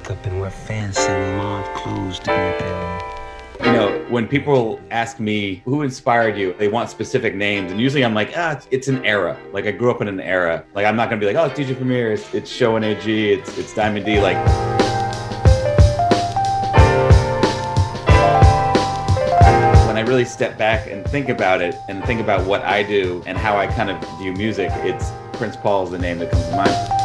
wake up and wear fancy mauve clothes to meet them. You know, when people ask me who inspired you, they want specific names, and usually I'm like, it's an era. Like I grew up in an era. Like I'm not gonna be like, oh, it's DJ Premier, it's Show and AG, it's Diamond D. Like when I really step back and think about it, and think about what I do and how I kind of view music, it's Prince Paul is the name that comes to mind.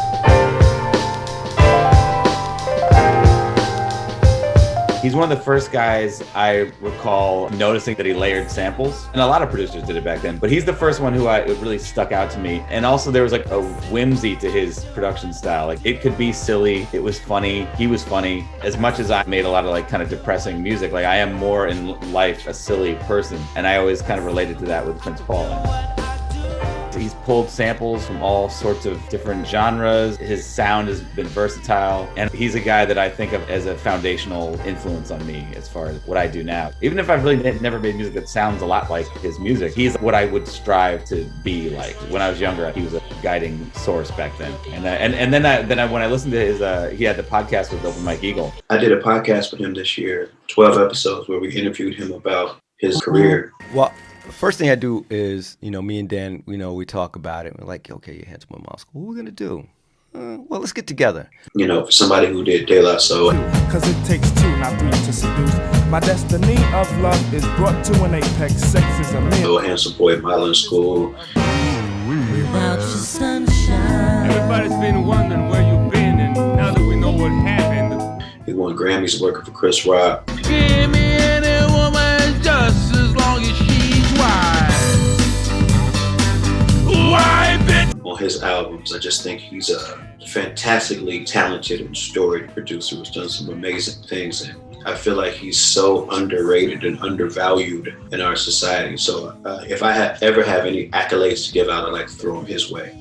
He's one of the first guys I recall noticing that he layered samples, and a lot of producers did it back then, but he's the first one who it really stuck out to me. And also there was like a whimsy to his production style. Like it could be silly, it was funny, he was funny. As much as I made a lot of like kind of depressing music, like I am more in life a silly person, and I always kind of related to that with Prince Paul. He's pulled samples from all sorts of different genres. His sound has been versatile, and he's a guy that I think of as a foundational influence on me as far as what I do now. Even if I've really never made music that sounds a lot like his music, he's what I would strive to be like. When I was younger, he was a guiding source back then. And then when I listened to his, he had the podcast with Open Mike Eagle. I did a podcast with him this year, 12 episodes, where we interviewed him about his career. Well, first thing I do is, me and Dan, we talk about it. We're like, okay, you're handsome in Moscow. What are we going to do? Well, let's get together. For somebody who did De La Soul. Because it takes two, not three to seduce. My destiny of love is brought to an apex. Sex is a meal. So Handsome Boy, Modeling School. Without your sunshine. Everybody's been wondering where you've been, and now that we know what happened. He won Grammys working for Chris Rock. Give me any woman just as long as she's white. Why, bitch? On his albums, I just think he's a fantastically talented and storied producer who's done some amazing things. And I feel like he's so underrated and undervalued in our society. So if I ever have any accolades to give out, I'd like to throw them his way.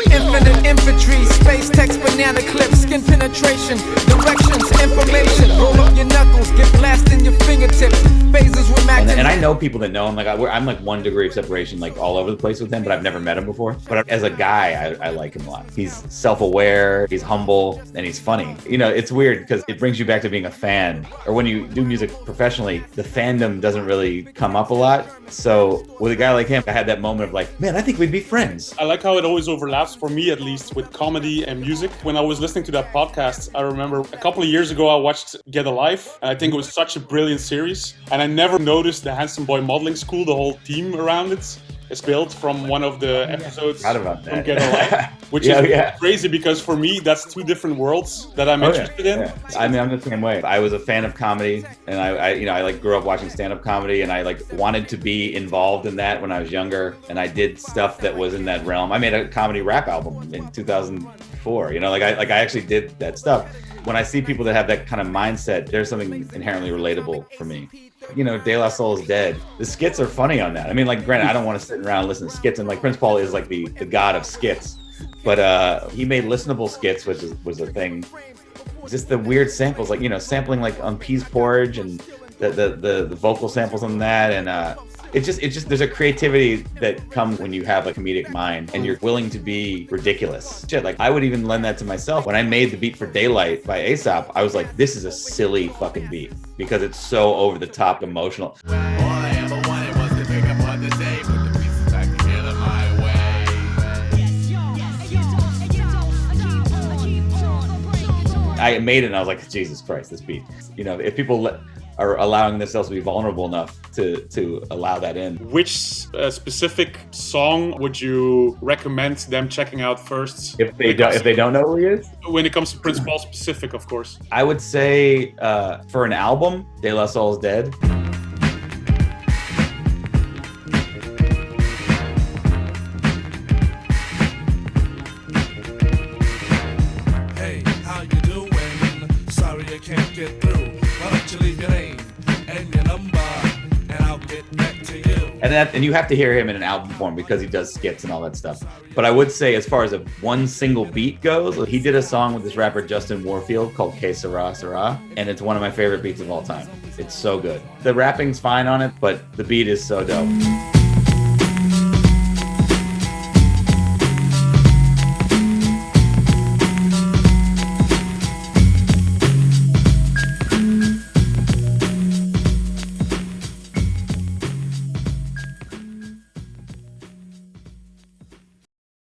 Infinite infantry, space text, banana clips, skin penetration, directions, information. Roll up your knuckles, get blasted in your fingertips. Phases with Mac. And I know people that know him. Like I'm like 1 degree of separation, like all over the place with him, but I've never met him before. But as a guy, I like him a lot. He's self-aware, he's humble, and he's funny. It's weird because it brings you back to being a fan. Or when you do music professionally, the fandom doesn't really come up a lot. So with a guy like him, I had that moment of like, man, I think we'd be friends. I like how it always overlaps, for me at least, with comedy and music. When I was listening to that podcast, I remember a couple of years ago, I watched Get a Life, and I think it was such a brilliant series. And I never noticed the Handsome Boy Modeling School, the whole team around it. It's built from one of the episodes from Get a Life, which is crazy because for me, that's two different worlds that I'm interested in. Yeah. I mean, I'm the same way. I was a fan of comedy, and I like grew up watching stand-up comedy, and I like wanted to be involved in that when I was younger, and I did stuff that was in that realm. I made a comedy rap album in 2004. I actually did that stuff. When I see people that have that kind of mindset, there's something inherently relatable for me. De La Soul is dead. The skits are funny on that. I mean, like, granted, I don't want to sit around and listen to skits, and like Prince Paul is like the god of skits, but he made listenable skits, which was a thing. Just the weird samples, like sampling like on peas porridge and the vocal samples on that, and it's just there's a creativity that comes when you have a comedic mind and you're willing to be ridiculous. Shit, like I would even lend that to myself. When I made the beat for Daylight by Aesop, I was like, this is a silly fucking beat because it's so over the top emotional. All I ever wanted was to pick up on the day, put the pieces back together my way. I made it and I was like, Jesus Christ, this beat. If people are allowing themselves to be vulnerable enough to allow that in. Which specific song would you recommend them checking out first? If they don't know who he is? When it comes to Prince Paul specific, of course. I would say for an album, De La Soul is Dead. Hey, how you doing? Sorry I can't get through. Why don't you leave your name and your number, and I'll get back to you. And you have to hear him in an album form because he does skits and all that stuff. But I would say, as far as one single beat goes, he did a song with this rapper Justin Warfield called Que Sera Sera, and it's one of my favorite beats of all time. It's so good. The rapping's fine on it, but the beat is so dope.